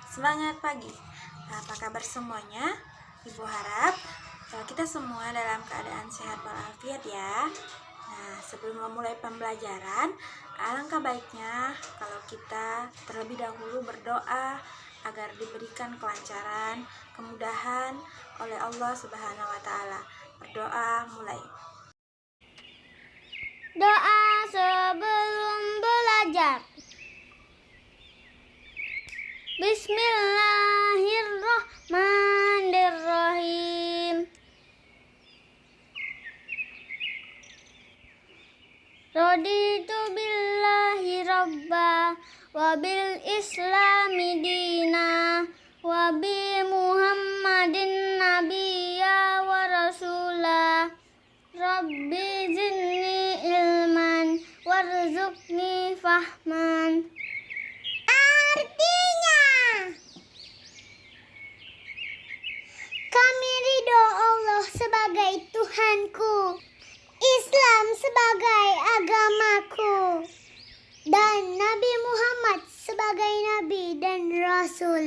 Semangat pagi. Apa kabar semuanya? Ibu harap kita semua dalam keadaan sehat walafiat ya. Nah, sebelum memulai pembelajaran, alangkah baiknya kalau kita terlebih dahulu berdoa agar diberikan kelancaran, kemudahan oleh Allah Subhanahu wa taala. Berdoa mulai. Doa sebelum belajar. Bismillahirrahmanirrahim. Raditu billahi rabba wa bil islami dina wa bi muhammadin nabiyya wa rasula. Rabbi zidni ilman warzuqni fahman. Artinya, kami ridho Allah sebagai Tuhanku, Islam sebagai agamaku, dan Nabi Muhammad sebagai Nabi dan Rasul.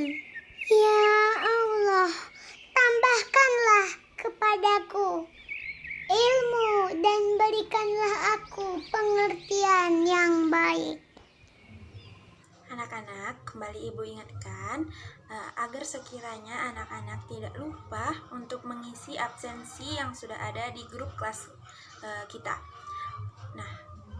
Ya Allah, tambahkanlah kepadaku ilmu dan berikanlah aku pengertian yang baik. Anak-anak, kembali Ibu ingatkan agar sekiranya anak-anak tidak lupa untuk mengisi absensi yang sudah ada di grup kelas kita. Nah,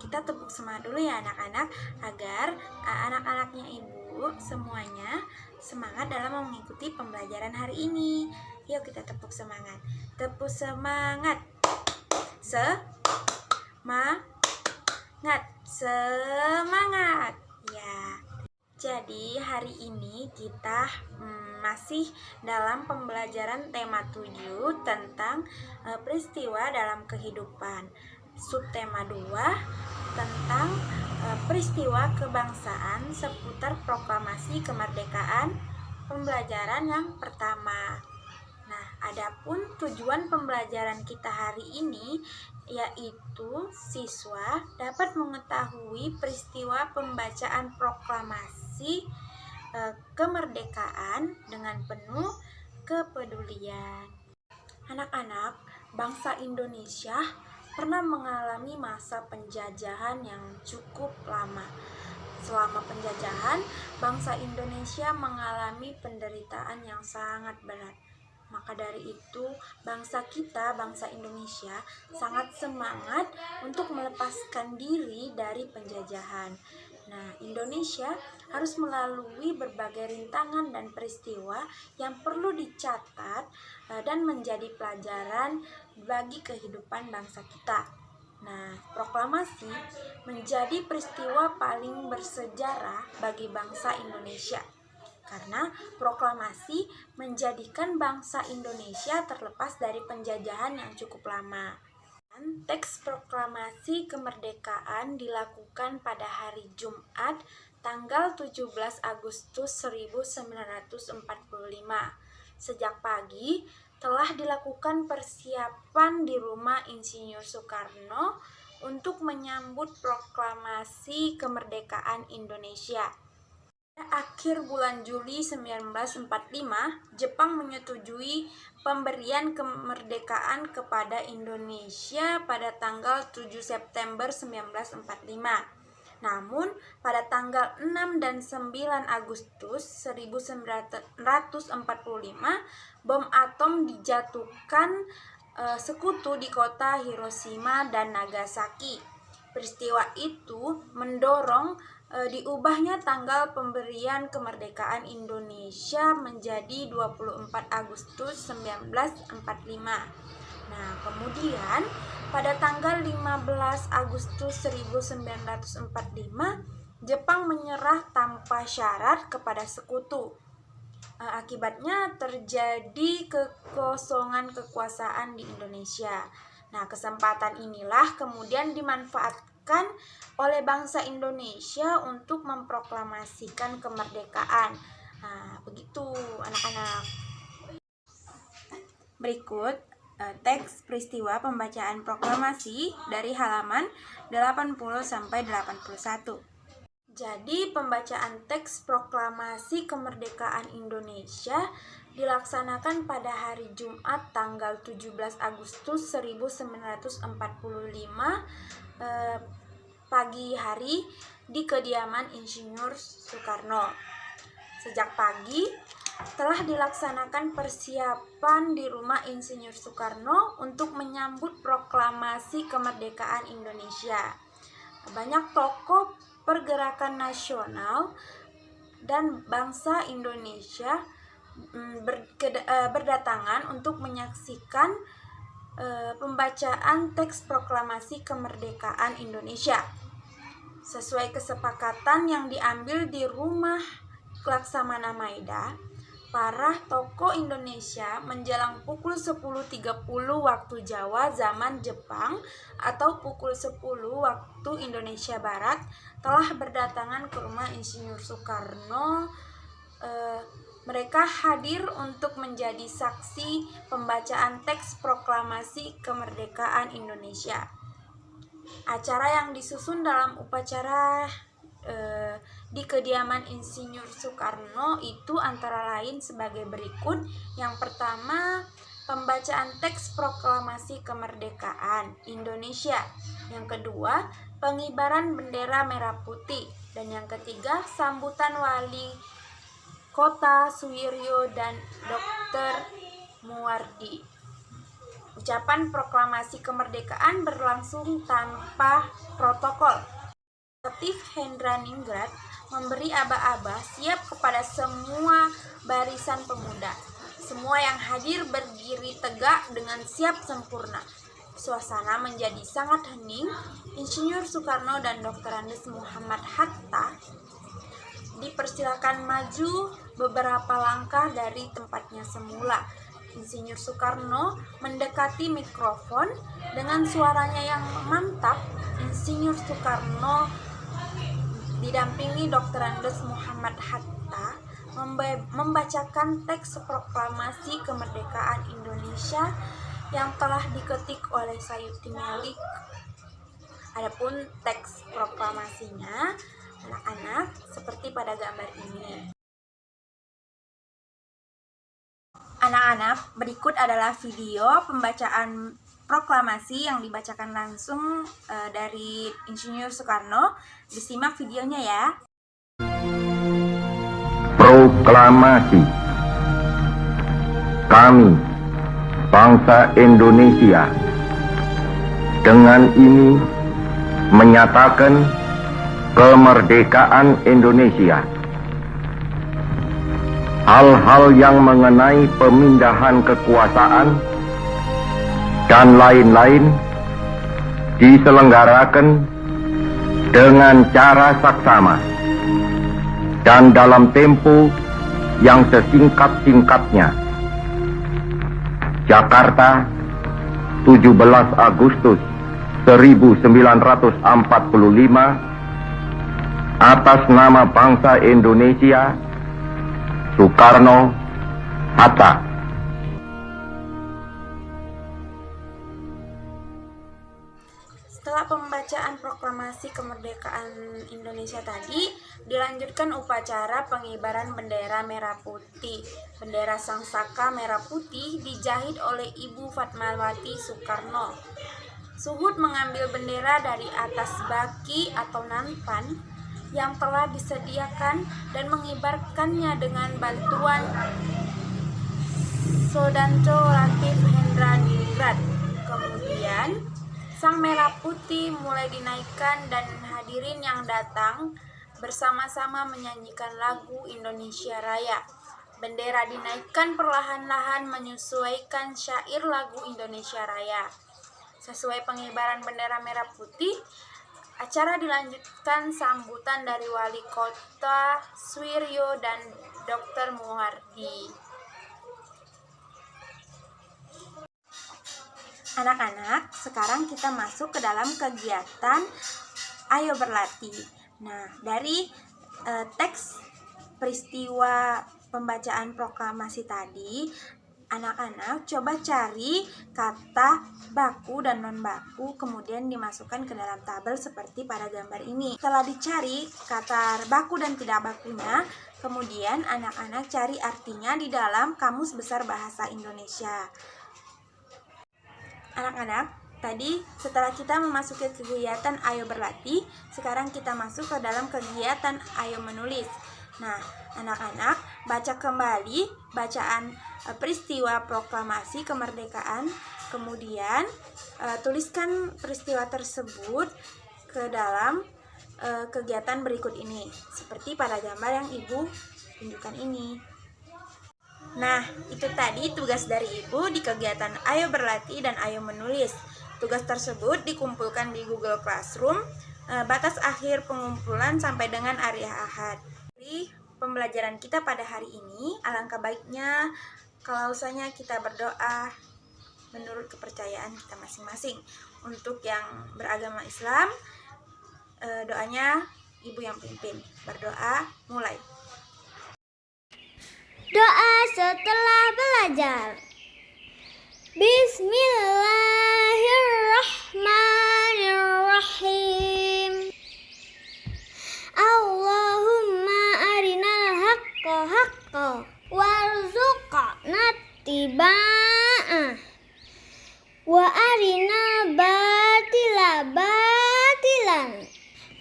kita tepuk semangat dulu ya anak-anak, agar anak-anaknya Ibu semuanya semangat dalam mengikuti pembelajaran hari ini. Yuk kita tepuk semangat. Tepuk semangat. Semangat. Ya. Jadi hari ini kita masih dalam pembelajaran tema 7 tentang peristiwa dalam kehidupan. Subtema 2 tentang peristiwa kebangsaan seputar proklamasi kemerdekaan, pembelajaran yang pertama. Nah, adapun tujuan pembelajaran kita hari ini yaitu siswa dapat mengetahui peristiwa pembacaan proklamasi kemerdekaan dengan penuh kepedulian. Anak-anak, bangsa Indonesia pernah mengalami masa penjajahan yang cukup lama. Selama penjajahan, bangsa Indonesia mengalami penderitaan yang sangat berat. Maka dari itu, bangsa kita, bangsa Indonesia, sangat semangat untuk melepaskan diri dari penjajahan. Nah, Indonesia harus melalui berbagai rintangan dan peristiwa yang perlu dicatat dan menjadi pelajaran bagi kehidupan bangsa kita. Nah, proklamasi menjadi peristiwa paling bersejarah bagi bangsa Indonesia. Karena proklamasi menjadikan bangsa Indonesia terlepas dari penjajahan yang cukup lama. Teks proklamasi kemerdekaan dilakukan pada hari Jumat, tanggal 17 Agustus 1945. Sejak pagi telah dilakukan persiapan di rumah Insinyur Soekarno untuk menyambut proklamasi kemerdekaan Indonesia. Akhir bulan Juli 1945, Jepang menyetujui pemberian kemerdekaan kepada Indonesia pada tanggal 7 September 1945. Namun, pada tanggal 6 dan 9 Agustus 1945, bom atom dijatuhkan sekutu di kota Hiroshima dan Nagasaki. Peristiwa itu mendorong diubahnya tanggal pemberian kemerdekaan Indonesia menjadi 24 Agustus 1945. Nah, kemudian pada tanggal 15 Agustus 1945, Jepang menyerah tanpa syarat kepada sekutu. Akibatnya terjadi kekosongan kekuasaan di Indonesia. Nah, kesempatan inilah kemudian dimanfaatkan oleh bangsa Indonesia untuk memproklamasikan kemerdekaan. Nah, begitu anak-anak. Berikut teks peristiwa pembacaan proklamasi dari halaman 80 sampai 81. Jadi, pembacaan teks proklamasi kemerdekaan Indonesia dilaksanakan pada hari Jumat tanggal 17 Agustus 1945 pagi hari di kediaman Insinyur Soekarno. Sejak pagi telah dilaksanakan persiapan di rumah Insinyur Soekarno untuk menyambut proklamasi kemerdekaan Indonesia. Banyak tokoh pergerakan nasional dan bangsa Indonesia berdatangan untuk menyaksikan pembacaan teks proklamasi kemerdekaan Indonesia. Sesuai kesepakatan yang diambil di rumah Laksamana Maida, para tokoh Indonesia menjelang pukul 10.30 waktu Jawa zaman Jepang atau pukul 10 waktu Indonesia Barat telah berdatangan ke rumah Insinyur Soekarno. Mereka hadir untuk menjadi saksi pembacaan teks proklamasi kemerdekaan Indonesia. Acara yang disusun dalam upacara di kediaman Insinyur Soekarno itu antara lain sebagai berikut. Yang pertama, pembacaan teks proklamasi kemerdekaan Indonesia. Yang kedua, pengibaran bendera merah putih. Dan yang ketiga, sambutan wali kota Suwiryo dan Dr. Muwardi. Ucapan proklamasi kemerdekaan berlangsung tanpa protokol. Aktif Hendraningrat memberi aba-aba siap kepada semua barisan pemuda. Semua yang hadir berdiri tegak dengan siap sempurna. Suasana menjadi sangat hening. Insinyur Soekarno dan Dr. Andes Muhammad Hatta dipersilakan maju beberapa langkah dari tempatnya semula. Insinyur Soekarno mendekati mikrofon dengan suaranya yang mantap. Insinyur Soekarno didampingi Dr. Andes Muhammad Hatta membacakan teks proklamasi kemerdekaan Indonesia yang telah diketik oleh Sayuti Melik. Adapun teks proklamasinya, anak-anak, seperti pada gambar ini. Anak-anak, berikut adalah video pembacaan proklamasi yang dibacakan langsung dari Insinyur Soekarno. Disimak videonya ya. Proklamasi. Kami, bangsa Indonesia, dengan ini menyatakan kemerdekaan Indonesia. Hal-hal yang mengenai pemindahan kekuasaan dan lain-lain diselenggarakan dengan cara saksama dan dalam tempo yang sesingkat-singkatnya. Jakarta, 17 Agustus 1945, atas nama bangsa Indonesia, Soekarno Hatta. Setelah pembacaan proklamasi kemerdekaan Indonesia tadi, dilanjutkan upacara pengibaran bendera merah putih. Bendera Sang Saka merah putih dijahit oleh Ibu Fatmawati Soekarno. Suhud mengambil bendera dari atas baki atau nanpan yang telah disediakan dan mengibarkannya dengan bantuan Sodanco Latif Hendraningrat. Kemudian sang merah putih mulai dinaikkan dan hadirin yang datang bersama-sama menyanyikan lagu Indonesia Raya. Bendera dinaikkan perlahan-lahan menyesuaikan syair lagu Indonesia Raya. Sesuai pengibaran bendera merah putih, acara dilanjutkan sambutan dari Wali Kota Suwiryo dan Dr. Muwardi. Anak-anak, sekarang kita masuk ke dalam kegiatan Ayo Berlatih. Nah, dari teks peristiwa pembacaan proklamasi tadi, Anak-anak coba cari kata baku dan non baku, kemudian dimasukkan ke dalam tabel seperti pada gambar ini. Setelah dicari kata baku dan tidak bakunya, kemudian anak-anak cari artinya di dalam Kamus Besar Bahasa Indonesia. Anak-anak, tadi setelah kita memasuki kegiatan Ayo Berlatih, sekarang kita masuk ke dalam kegiatan Ayo Menulis. Nah, anak-anak baca kembali bacaan peristiwa proklamasi kemerdekaan, kemudian tuliskan peristiwa tersebut ke dalam kegiatan berikut ini, seperti pada gambar yang Ibu tunjukkan ini. Nah, itu tadi tugas dari Ibu di kegiatan Ayo Berlatih dan Ayo Menulis. Tugas tersebut dikumpulkan di Google Classroom. Batas akhir pengumpulan sampai dengan hari Ahad. Di pembelajaran kita pada hari ini, alangkah baiknya kalau usahanya kita berdoa menurut kepercayaan kita masing-masing. Untuk yang beragama Islam, doanya Ibu yang pimpin. Berdoa, mulai. Doa setelah belajar. Bismillahirrahmanirrahim. Allahumma arinal haqqa haqqa warzuqna tiba'ah wa arinal batila batilan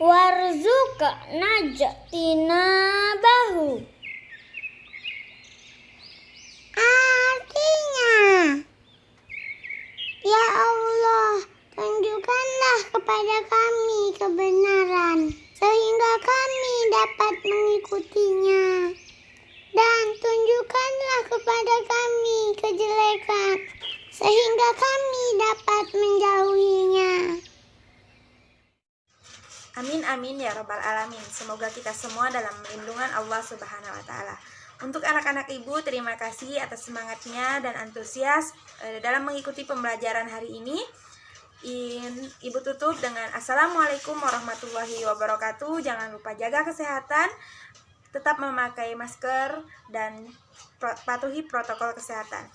warzuqna jtinabahu. Artinya, ya Allah, tunjukkanlah kepada kami kebenaran, sehingga kami dapat mengikutinya. Dan tunjukkanlah kepada kami kejelekan, sehingga kami dapat menjauhinya. Amin amin ya robbal alamin. Semoga kita semua dalam lindungan Allah Subhanahu wa taala. Untuk anak-anak Ibu, terima kasih atas semangatnya dan antusias dalam mengikuti pembelajaran hari ini. Ibu tutup dengan Assalamualaikum warahmatullahi wabarakatuh. Jangan lupa jaga kesehatan, tetap memakai masker, dan patuhi protokol kesehatan.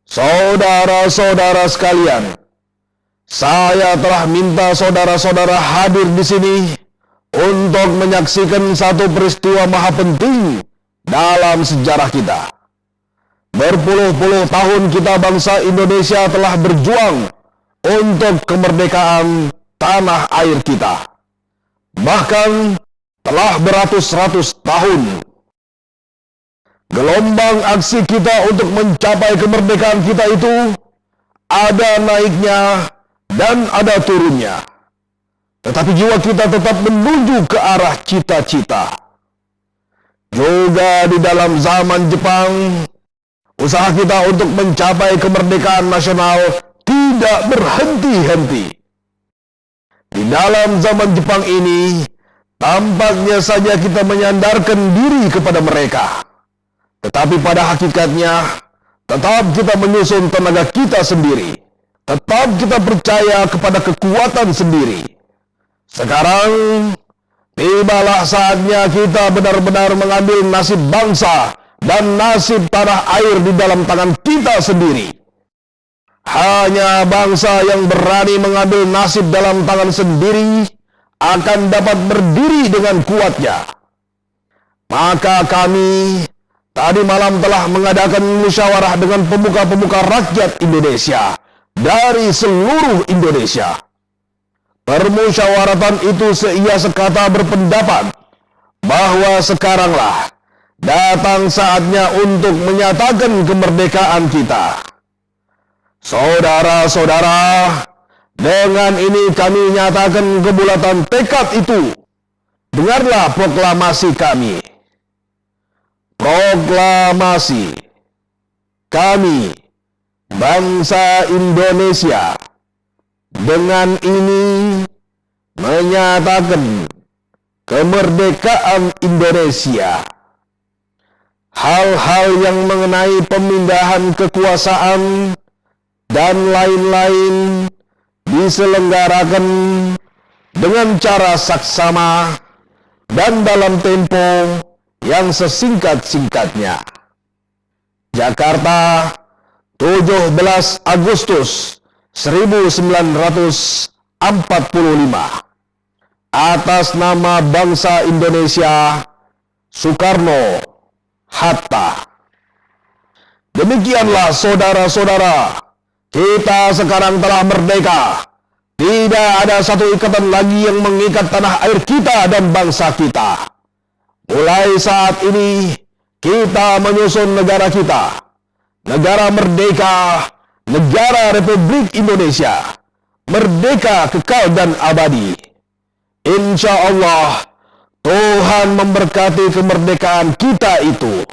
Saudara-saudara sekalian, saya telah minta saudara-saudara hadir di sini untuk menyaksikan satu peristiwa maha penting dalam sejarah kita. Berpuluh-puluh tahun kita bangsa Indonesia telah berjuang untuk kemerdekaan tanah air kita. Bahkan telah beratus-ratus tahun. Gelombang aksi kita untuk mencapai kemerdekaan kita itu ada naiknya dan ada turunnya. Tetapi jiwa kita tetap menuju ke arah cita-cita. Juga di dalam zaman Jepang, usaha kita untuk mencapai kemerdekaan nasional tidak berhenti-henti. Di dalam zaman Jepang ini, tampaknya saja kita menyandarkan diri kepada mereka. Tetapi pada hakikatnya, tetap kita menyusun tenaga kita sendiri. Tetap kita percaya kepada kekuatan sendiri. Sekarang, tibalah saatnya kita benar-benar mengambil nasib bangsa dan nasib tanah air di dalam tangan kita sendiri. Hanya bangsa yang berani mengambil nasib dalam tangan sendiri akan dapat berdiri dengan kuatnya. Maka kami tadi malam telah mengadakan musyawarah dengan pemuka-pemuka rakyat Indonesia dari seluruh Indonesia. Permusyawaratan itu seia sekata berpendapat bahwa sekaranglah datang saatnya untuk menyatakan kemerdekaan kita. Saudara-saudara, dengan ini kami nyatakan kebulatan tekad itu. Dengarlah proklamasi kami. Proklamasi kami, bangsa Indonesia, dengan ini menyatakan kemerdekaan Indonesia. Hal-hal yang mengenai pemindahan kekuasaan dan lain-lain diselenggarakan dengan cara saksama dan dalam tempo yang sesingkat-singkatnya. Jakarta, 17 Agustus 1945. Atas nama bangsa Indonesia, Soekarno Hatta. Demikianlah saudara-saudara, kita sekarang telah merdeka. Tidak ada satu ikatan lagi yang mengikat tanah air kita dan bangsa kita. Mulai saat ini, kita menyusun negara kita. Negara merdeka, negara Republik Indonesia. Merdeka kekal dan abadi. Insya Allah, Tuhan memberkati kemerdekaan kita itu.